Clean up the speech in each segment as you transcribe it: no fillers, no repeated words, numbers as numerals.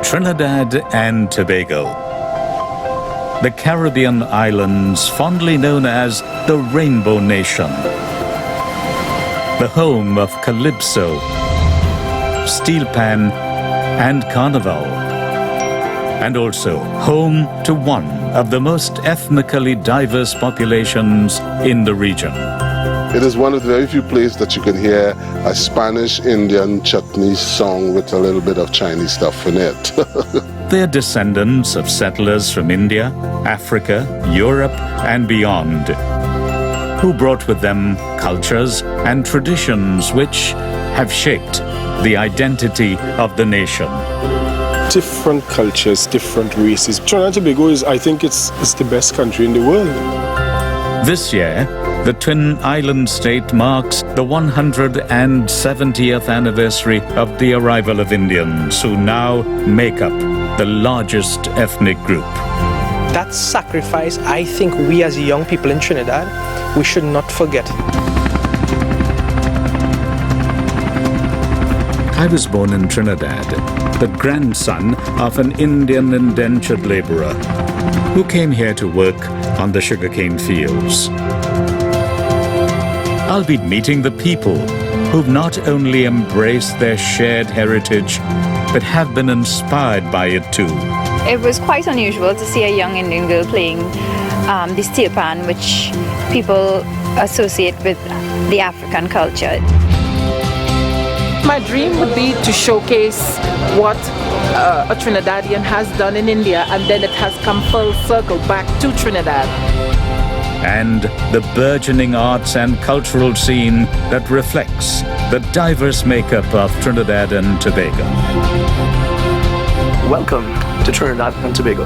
Trinidad and Tobago. The Caribbean islands, fondly known as the Rainbow Nation. The home of Calypso, Steel Pan, and Carnival. And also home to one of the most ethnically diverse populations in the region. It is one of the very few places that you can hear a Spanish-Indian chutney song with a little bit of Chinese stuff in it. They're descendants of settlers from India, Africa, Europe, and beyond, who brought with them cultures and traditions which have shaped the identity of the nation. Different cultures, different races. Trinidad and Tobago is, I think it's the best country in the world. This year, the Twin Island state marks the 170th anniversary of the arrival of Indians, who now make up the largest ethnic group. That sacrifice, I think we as young people in Trinidad, we should not forget. I was born in Trinidad, the grandson of an Indian indentured laborer who came here to work on the sugarcane fields. I'll be meeting the people who've not only embraced their shared heritage, but have been inspired by it too. It was quite unusual to see a young Indian girl playing the steel pan, which people associate with the African culture. My dream would be to showcase what a Trinidadian has done in India, and then it has come full circle back to Trinidad. And the burgeoning arts and cultural scene that reflects the diverse makeup of Trinidad and Tobago. Welcome to Trinidad and Tobago.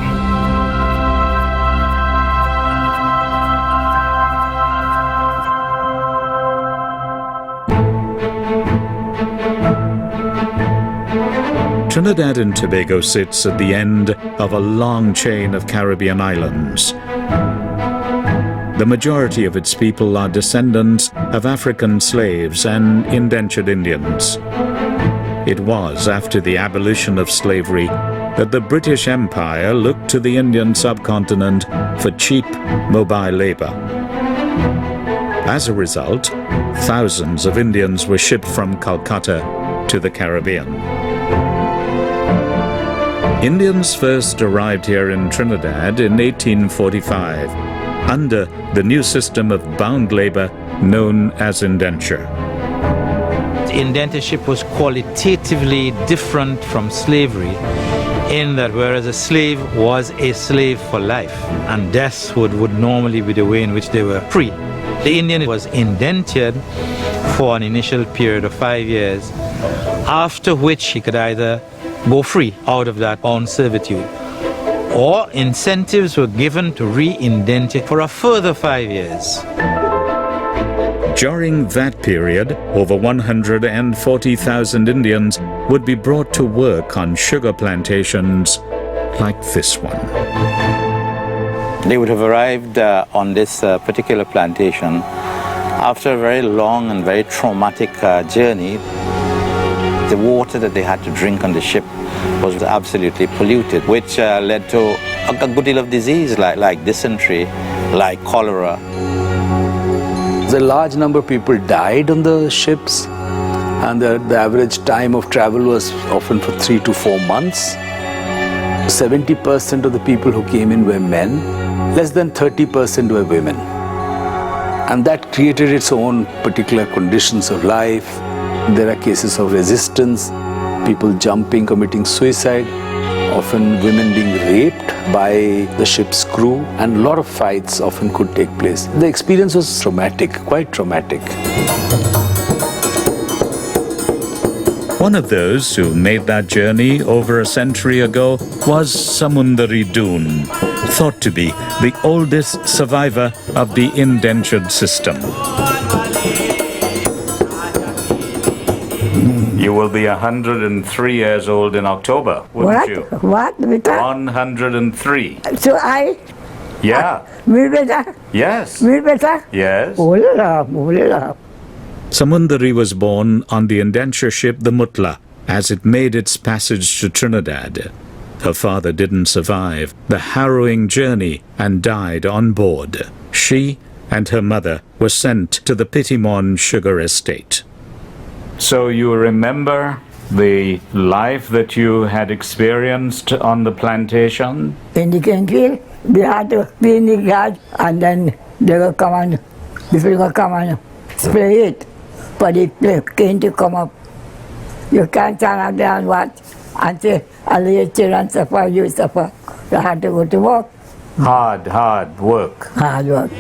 Trinidad and Tobago sits at the end of a long chain of Caribbean islands. The majority of its people are descendants of African slaves and indentured Indians. It was after the abolition of slavery that the British Empire looked to the Indian subcontinent for cheap, mobile labor. As a result, thousands of Indians were shipped from Calcutta to the Caribbean. Indians first arrived here in Trinidad in 1845 under the new system of bound labor known as indenture. Indentureship was qualitatively different from slavery in that whereas a slave was a slave for life and death would normally be the way in which they were free. The Indian was indentured for an initial period of 5 years, after which he could either go free out of that bound servitude, or incentives were given to re-indent it for a further 5 years. During that period, over 140,000 Indians would be brought to work on sugar plantations like this one. They would have arrived on this particular plantation after a very long and very traumatic journey. The water that they had to drink on the ship was absolutely polluted, which led to a good deal of disease like dysentery, like cholera. A large number of people died on the ships, and the average time of travel was often for 3 to 4 months. 70% of the people who came in were men, less than 30% were women. And that created its own particular conditions of life. There are cases of resistance, people jumping, committing suicide, often women being raped by the ship's crew, and a lot of fights often could take place. The experience was traumatic, quite traumatic. One of those who made that journey over a century ago was Samundari Doon, thought to be the oldest survivor of the indentured system. You will be 103 years old in October, wouldn't you? What? 103. So I? Yeah. Me beta? Yes. Me beta? Yes. Oh la, oh la. Samundari was born on the indenture ship the Mutla as it made its passage to Trinidad. Her father didn't survive the harrowing journey and died on board. She and her mother were sent to the Pitimon sugar estate. So you remember the life that you had experienced on the plantation? In the country, they had to be in the garden, and then they will come and, the people will come and spray it for the cane to come up. You can't stand out there and watch until all your children suffer, you suffer. You had to go to work. Hard work. Hard work.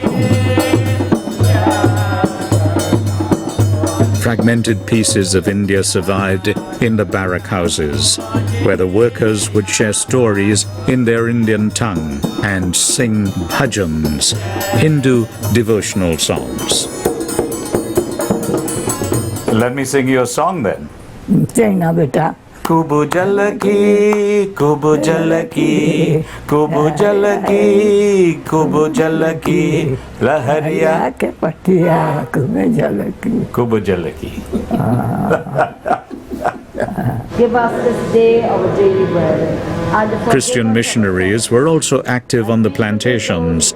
Fragmented pieces of India survived in the barrack houses, where the workers would share stories in their Indian tongue and sing bhajans, Hindu devotional songs. Let me sing you a song then. Sing now, beta. Kubu jalaki, kubu jalaki, kubu jalaki, kubu jalaki, lahariya ke patiya, kubu jalaki. Kubu jalaki. Give us this day our daily bread. Christian missionaries were also active on the plantations,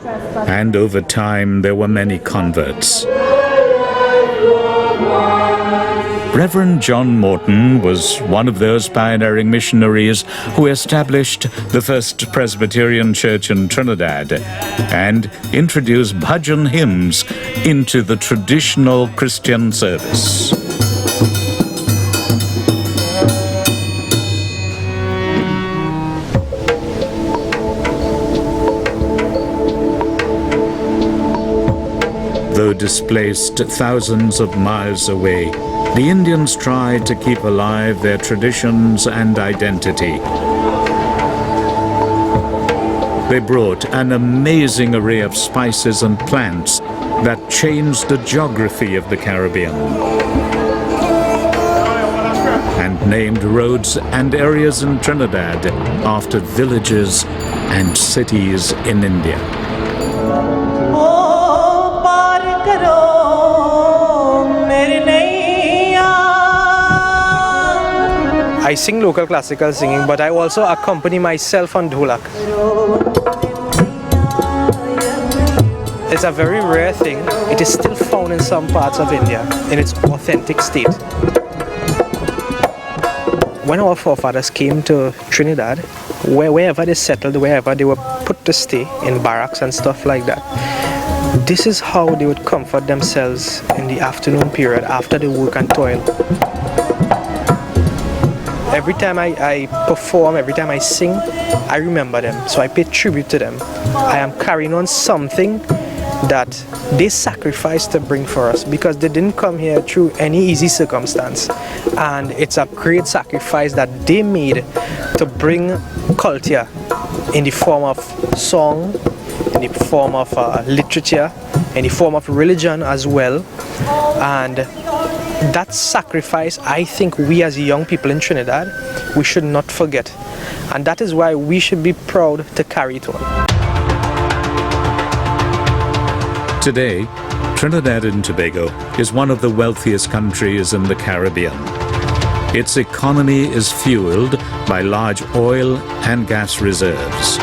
and over time there were many converts. Reverend John Morton was one of those pioneering missionaries who established the first Presbyterian church in Trinidad and introduced bhajan hymns into the traditional Christian service. Though displaced thousands of miles away, the Indians tried to keep alive their traditions and identity. They brought an amazing array of spices and plants that changed the geography of the Caribbean, and named roads and areas in Trinidad after villages and cities in India. I sing local classical singing, but I also accompany myself on dholak. It's a very rare thing. It is still found in some parts of India in its authentic state. When our forefathers came to Trinidad, wherever they settled, wherever they were put to stay, in barracks and stuff like that, this is how they would comfort themselves in the afternoon period after the work and toil. Every time I perform, every time I sing, I remember them. So I pay tribute to them. I am carrying on something that they sacrificed to bring for us, because they didn't come here through any easy circumstance. And it's a great sacrifice that they made to bring culture in the form of song, in the form of literature, in the form of religion as well. And that sacrifice, I think we as young people in Trinidad, we should not forget. And that is why we should be proud to carry it on. Today, Trinidad and Tobago is one of the wealthiest countries in the Caribbean. Its economy is fueled by large oil and gas reserves.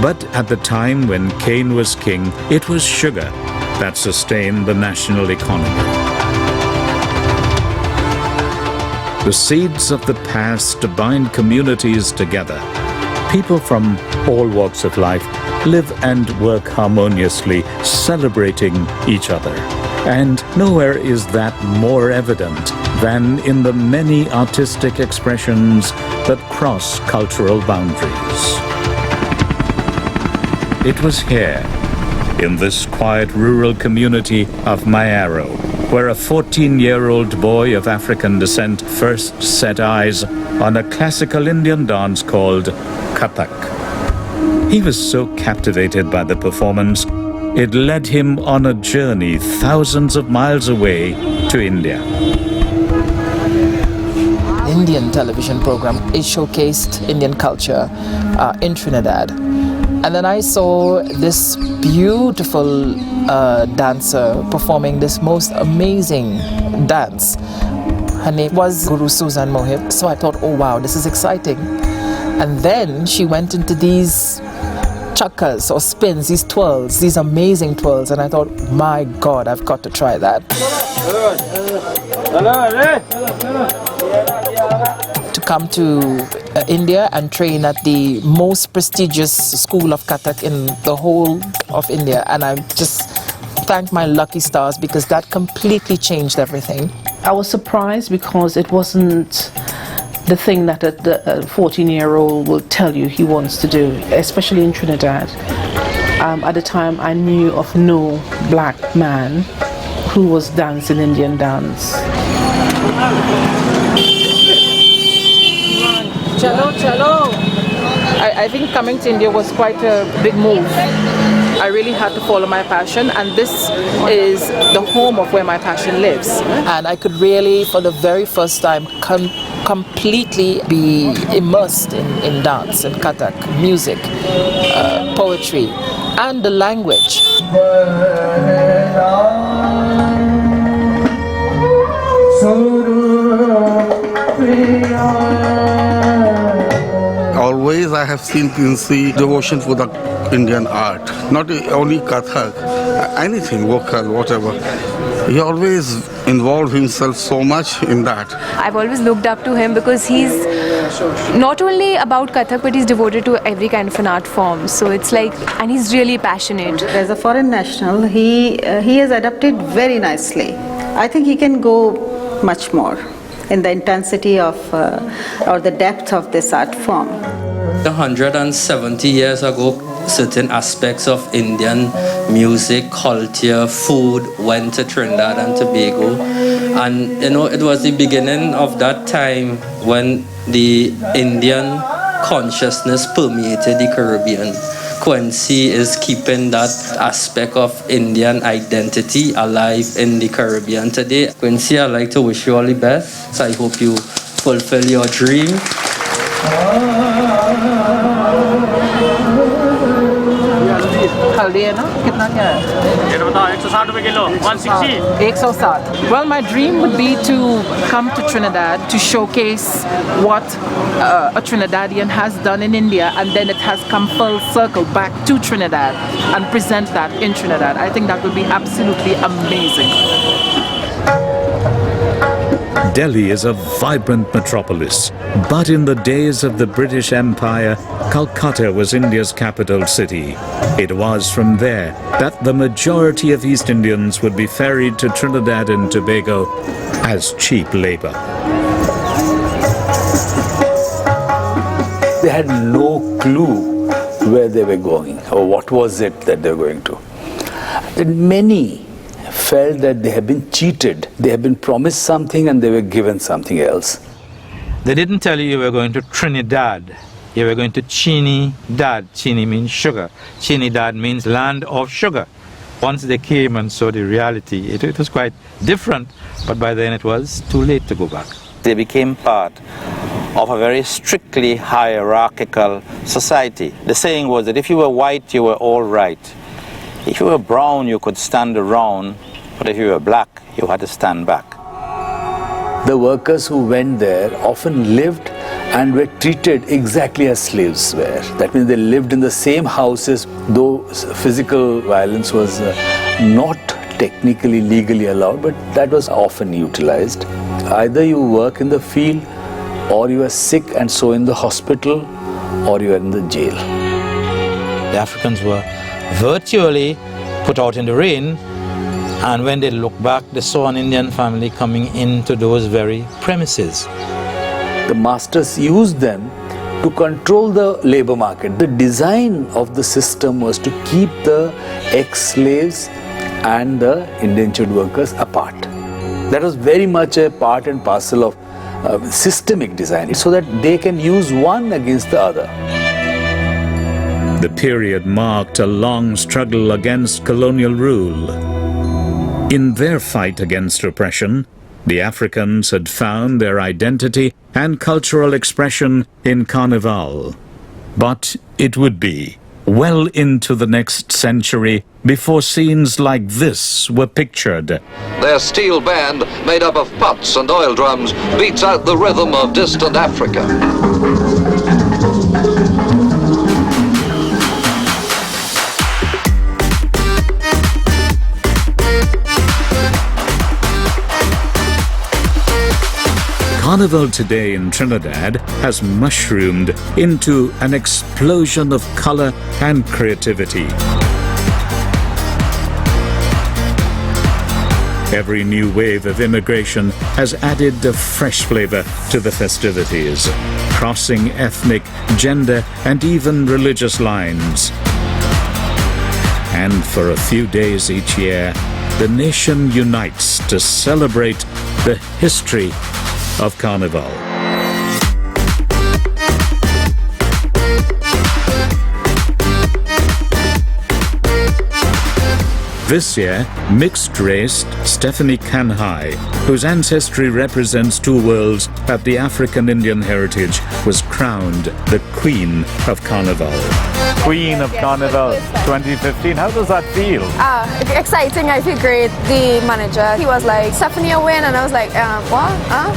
But at the time when cane was king, it was sugar that sustained the national economy. The seeds of the past bind communities together. People from all walks of life live and work harmoniously, celebrating each other. And nowhere is that more evident than in the many artistic expressions that cross cultural boundaries. It was here, in this quiet rural community of Mayaro, where a 14-year-old boy of African descent first set eyes on a classical Indian dance called Kathak. He was so captivated by the performance, it led him on a journey thousands of miles away to India. Indian television program, it showcased Indian culture in Trinidad. And then I saw this beautiful dancer performing this most amazing dance. Her name was Guru Susan Mohib. So I thought, oh wow, this is exciting. And then she went into these chakas or spins, these twirls, these amazing twirls, and I thought, my God, I've got to try that. To come to India and train at the most prestigious school of Kathak in the whole of India, and I just thank my lucky stars because that completely changed everything. I was surprised because it wasn't the thing that a 14-year-old will tell you he wants to do, especially in Trinidad. At the time, I knew of no black man who was dancing Indian dance. Chalo, chalo. I think coming to India was quite a big move. I really had to follow my passion, and this is the home of where my passion lives. And I could really, for the very first time, completely be immersed in dance and Kathak, music, poetry, and the language. Always I have seen Quincy devotion for the Indian art, not only Kathak, anything, vocal, whatever. He always involved himself so much in that. I've always looked up to him because he's not only about Kathak, but he's devoted to every kind of an art form. So it's like, and he's really passionate. As a foreign national, he has adapted very nicely. I think he can go much more in the intensity of or the depth of this art form. 170 years ago, certain aspects of Indian music, culture, food went to Trinidad and Tobago. And you know, it was the beginning of that time when the Indian consciousness permeated the Caribbean. Quincy is keeping that aspect of Indian identity alive in the Caribbean today. Quincy, I'd like to wish you all the best. So I hope you fulfill your dream. Well, my dream would be to come to Trinidad to showcase what a Trinidadian has done in India, and then it has come full circle back to Trinidad and present that in Trinidad. I think that would be absolutely amazing. Delhi is a vibrant metropolis, but in the days of the British Empire, Calcutta was India's capital city. It was from there that the majority of East Indians would be ferried to Trinidad and Tobago as cheap labor. They had no clue where they were going or what was it that they were going to. And many felt that they had been cheated. They had been promised something and they were given something else. They didn't tell you were going to Trinidad. You were going to Trinidad. Chini means sugar. Trinidad means land of sugar. Once they came and saw the reality, it was quite different, but by then it was too late to go back. They became part of a very strictly hierarchical society. The saying was that if you were white, you were all right. If you were brown, you could stand around, but if you were black, you had to stand back. The workers who went there often lived and were treated exactly as slaves were. That means they lived in the same houses, though physical violence was not technically legally allowed, but that was often utilized. Either you work in the field, or you are sick and so in the hospital, or you are in the jail. The Africans were virtually put out in the rain, and when they looked back, they saw an Indian family coming into those very premises. The masters used them to control the labor market. The design of the system was to keep the ex-slaves and the indentured workers apart. That was very much a part and parcel of systemic design, so that they can use one against the other. The period marked a long struggle against colonial rule. In their fight against oppression, the Africans had found their identity and cultural expression in Carnival. But it would be well into the next century before scenes like this were pictured. Their steel band, made up of pots and oil drums, beats out the rhythm of distant Africa. Carnival today in Trinidad has mushroomed into an explosion of color and creativity. Every new wave of immigration has added a fresh flavor to the festivities, crossing ethnic, gender, and even religious lines. And for a few days each year, the nation unites to celebrate the history of Carnival. This year, mixed-race Stephanie Kanhai, whose ancestry represents two worlds at the African Indian heritage, was crowned the Queen of Carnival. Queen of Carnival 2015. How does that feel? Exciting. I feel great. The manager, he was like, "Stephanie, you win," and I was like, "What? Huh?"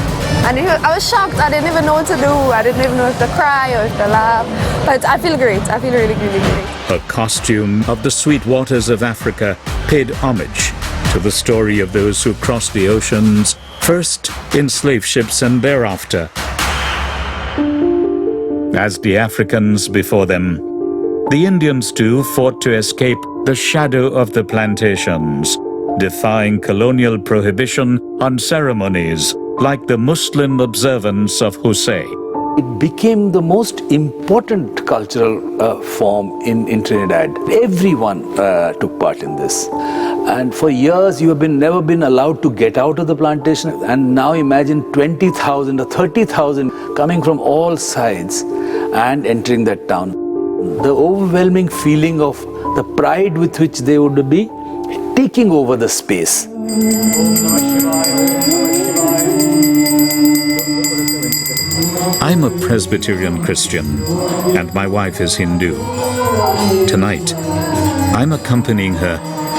And I was shocked. I didn't even know what to do. I didn't even know if to cry or if to laugh. But I feel great. I feel really, really great. A costume of the sweet waters of Africa paid homage to the story of those who crossed the oceans, first in slave ships and thereafter as the Africans before them. The Indians too fought to escape the shadow of the plantations, defying colonial prohibition on ceremonies like the Muslim observance of Husay. It became the most important cultural form in Trinidad. Everyone took part in this. And for years you have never been allowed to get out of the plantation. And now imagine 20,000 or 30,000 coming from all sides and entering that town. The overwhelming feeling of the pride with which they would be taking over the space. I'm a Presbyterian Christian, and my wife is Hindu. Tonight, I'm accompanying her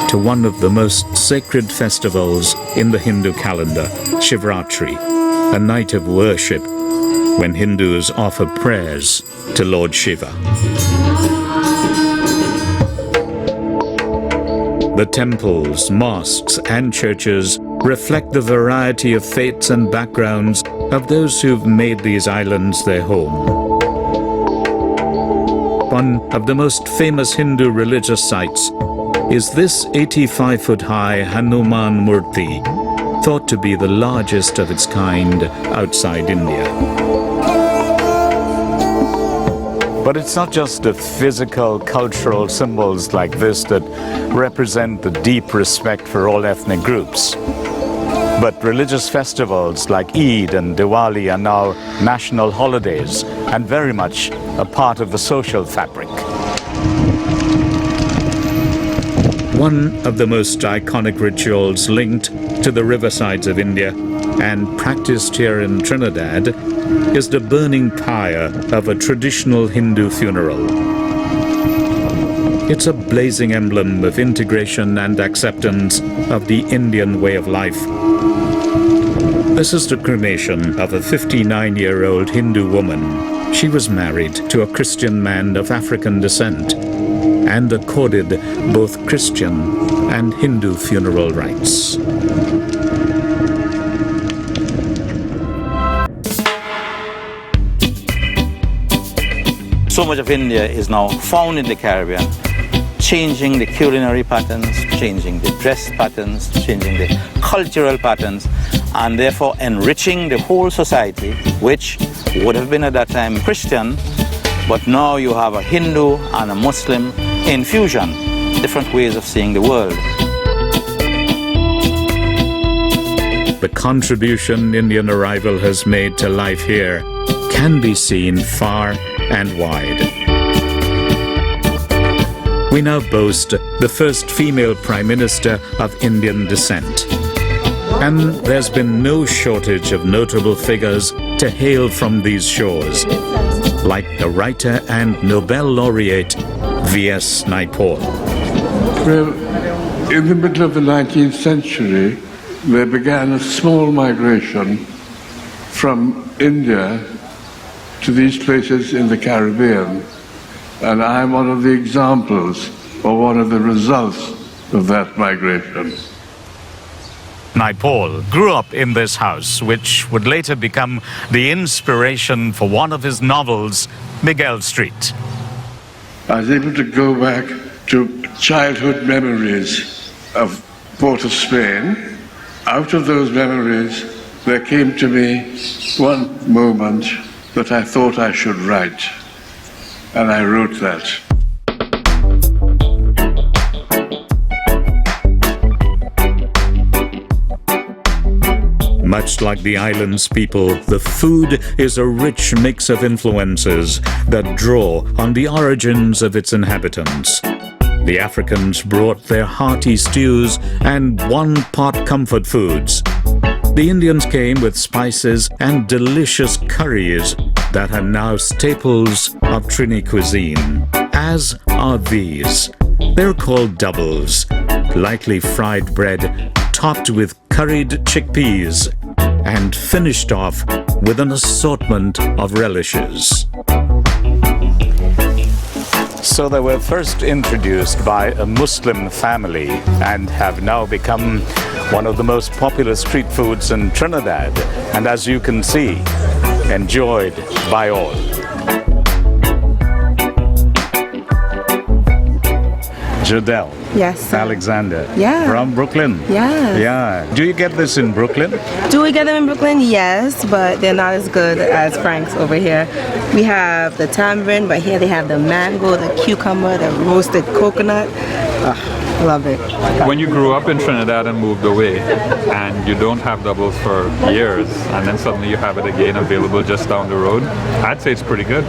to one of the most sacred festivals in the Hindu calendar, Shivratri, a night of worship when Hindus offer prayers to Lord Shiva. The temples, mosques, and churches reflect the variety of faiths and backgrounds of those who've made these islands their home. One of the most famous Hindu religious sites is this 85-foot-high Hanuman Murti, thought to be the largest of its kind outside India. But it's not just the physical, cultural symbols like this that represent the deep respect for all ethnic groups. But religious festivals like Eid and Diwali are now national holidays and very much a part of the social fabric. One of the most iconic rituals linked to the riversides of India and practiced here in Trinidad is the burning pyre of a traditional Hindu funeral. It's a blazing emblem of integration and acceptance of the Indian way of life. This is the cremation of a 59-year-old Hindu woman. She was married to a Christian man of African descent and accorded both Christian and Hindu funeral rites. So much of India is now found in the Caribbean, changing the culinary patterns, changing the dress patterns, changing the cultural patterns, and therefore enriching the whole society, which would have been at that time Christian, but now you have a Hindu and a Muslim infusion, different ways of seeing the world. The contribution Indian arrival has made to life here can be seen far and wide. We now boast the first female Prime Minister of Indian descent. And there's been no shortage of notable figures to hail from these shores, like the writer and Nobel laureate V.S. Naipaul. Well, in the middle of the 19th century, there began a small migration from India to these places in the Caribbean. And I'm one of the examples, or one of the results of that migration. Naipaul grew up in this house, which would later become the inspiration for one of his novels, Miguel Street. I was able to go back to childhood memories of Port of Spain. Out of those memories, there came to me one moment that I thought I should write, and I wrote that. Much like the island's people, the food is a rich mix of influences that draw on the origins of its inhabitants. The Africans brought their hearty stews and one-pot comfort foods. The Indians came with spices and delicious curries that are now staples of Trini cuisine, as are these. They're called doubles, lightly fried bread topped with curried chickpeas and finished off with an assortment of relishes. So they were first introduced by a Muslim family and have now become one of the most popular street foods in Trinidad, and as you can see, enjoyed by all. Jadelle. Yes. Alexander. Yeah. From Brooklyn. Yes. Yeah. Do you get this in Brooklyn? Do we get them in Brooklyn? Yes, but they're not as good as Frank's over here. We have the tamarind, but here they have the mango, the cucumber, the roasted coconut. Love it. When you grew up in Trinidad and moved away, and you don't have doubles for years, and then suddenly you have it again available just down the road, I'd say it's pretty good.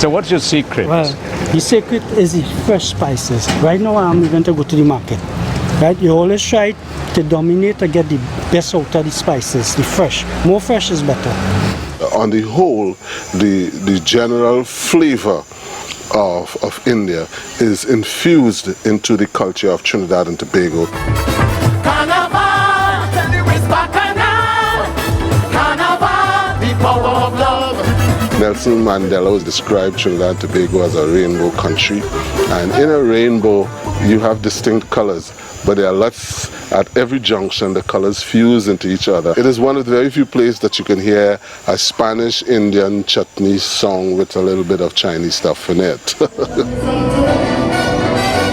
So what's your secret? Well, the secret is the fresh spices. Right now I'm going to go to the market. Right? You always try to dominate to get the best out of the spices, the fresh. More fresh is better. On the whole, the general flavor of India is infused into the culture of Trinidad and Tobago. Carnival, Carnival, the power of love. Nelson Mandela has described Trinidad and Tobago as a rainbow country, and in a rainbow you have distinct colors, but there are lots at every junction. The colors fuse into each other. It is one of the very few places that you can hear a Spanish-Indian chutney song with a little bit of Chinese stuff in it.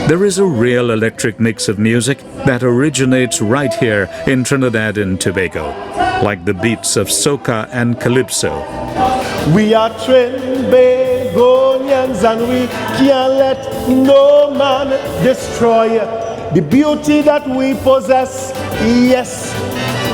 There is a real electric mix of music that originates right here in Trinidad and Tobago, like the beats of soca and calypso. We are Trinbagonians and we can't let no man destroy the beauty that we possess, yes,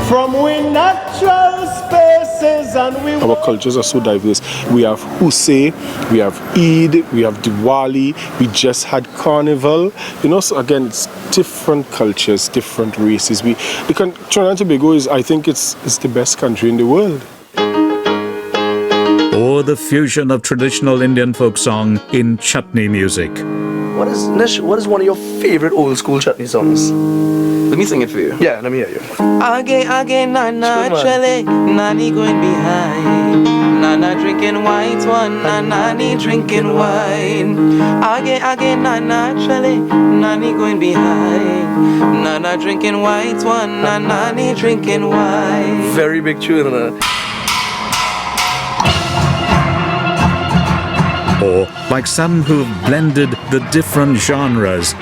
from we natural spaces and we... Our cultures are so diverse. We have Husay, we have Eid, we have Diwali, we just had Carnival. You know, so again, it's different cultures, different races. Trinidad and Tobago is, I think it's the best country in the world. Or the fusion of traditional Indian folk song in chutney music. What is one of your favorite old school chutney songs? Let me sing it for you. Yeah, let me hear you. Again, Nana, Chele, Nani going behind. Nana drinking white one, Nani drinking wine. Again, Nana, Chele, Nani going behind. Nana drinking white one, Nani drinking wine. Very big tune. Or like some who've blended the different genres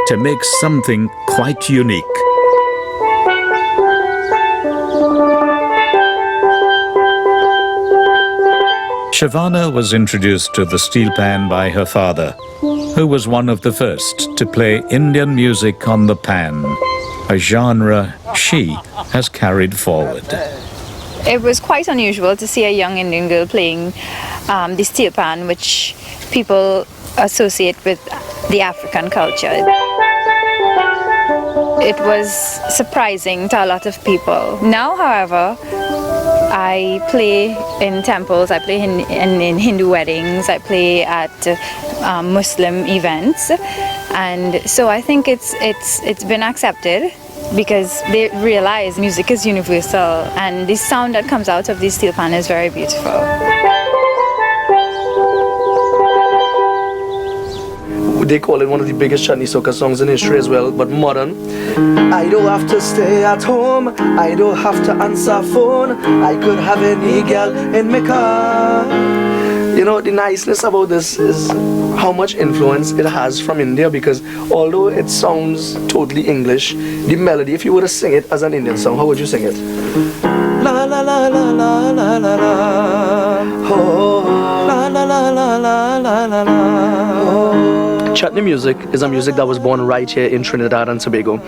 to make something quite unique. Shavana was introduced to the steel pan by her father, who was one of the first to play Indian music on the pan, a genre she has carried forward. It was quite unusual to see a young Indian girl playing the steel pan, which people associate with the African culture. It was surprising to a lot of people. Now, however, I play in temples, I play in Hindu weddings, I play at Muslim events, and so I think it's been accepted because they realize music is universal, and the sound that comes out of the steel pan is very beautiful. They call it one of the biggest chutney soca songs in history as well, but modern. I don't have to stay at home, I don't have to answer phone, I could have any girl in my car. You know, the niceness about this is how much influence it has from India, because although it sounds totally English, the melody, if you were to sing it as an Indian song, how would you sing it? La la la la la la la la. Oh, la la la la la la la la. Chutney music is a music that was born right here in Trinidad and Tobago.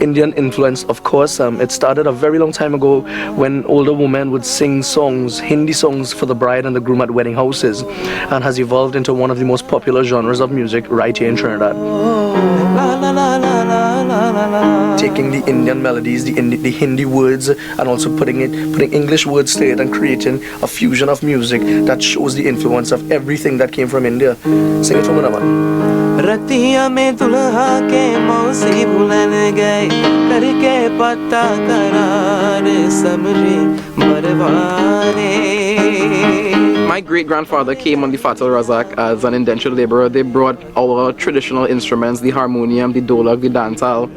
Indian influence, of course. It started a very long time ago when older women would sing songs, Hindi songs for the bride and the groom at wedding houses, and has evolved into one of the most popular genres of music right here in Trinidad. Taking the Indian melodies, the Hindi words, and also putting English words to it and creating a fusion of music that shows the influence of everything that came from India. Sing it for me, Naman. Ratia में दुल्हा के मौसी भूलन गए करके पता करार समझे मरवाने. My great-grandfather came on the Fatal Razak as an indentured laborer. They brought our traditional instruments, the harmonium, the dolak, the dantal,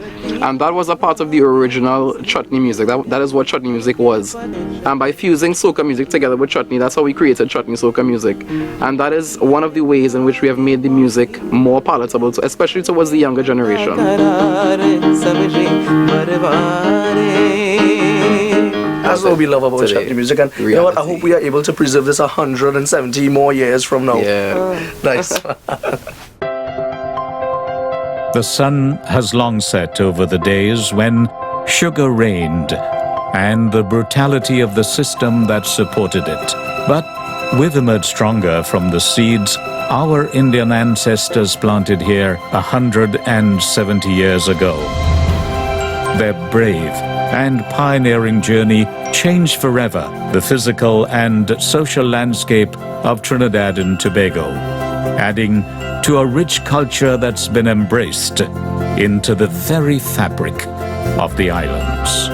and that was a part of the original chutney music. That is what chutney music was. And by fusing soca music together with chutney, that's how we created chutney soca music. And that is one of the ways in which we have made the music more palatable, especially towards the younger generation. That's what we love about chutney music, and you know what, I hope we are able to preserve this 170 more years from now. Nice. The sun has long set over the days when sugar reigned and the brutality of the system that supported it. But we've emerged stronger from the seeds our Indian ancestors planted here 170 years ago. Their brave and pioneering journey changed forever the physical and social landscape of Trinidad and Tobago, adding to a rich culture that's been embraced into the very fabric of the islands.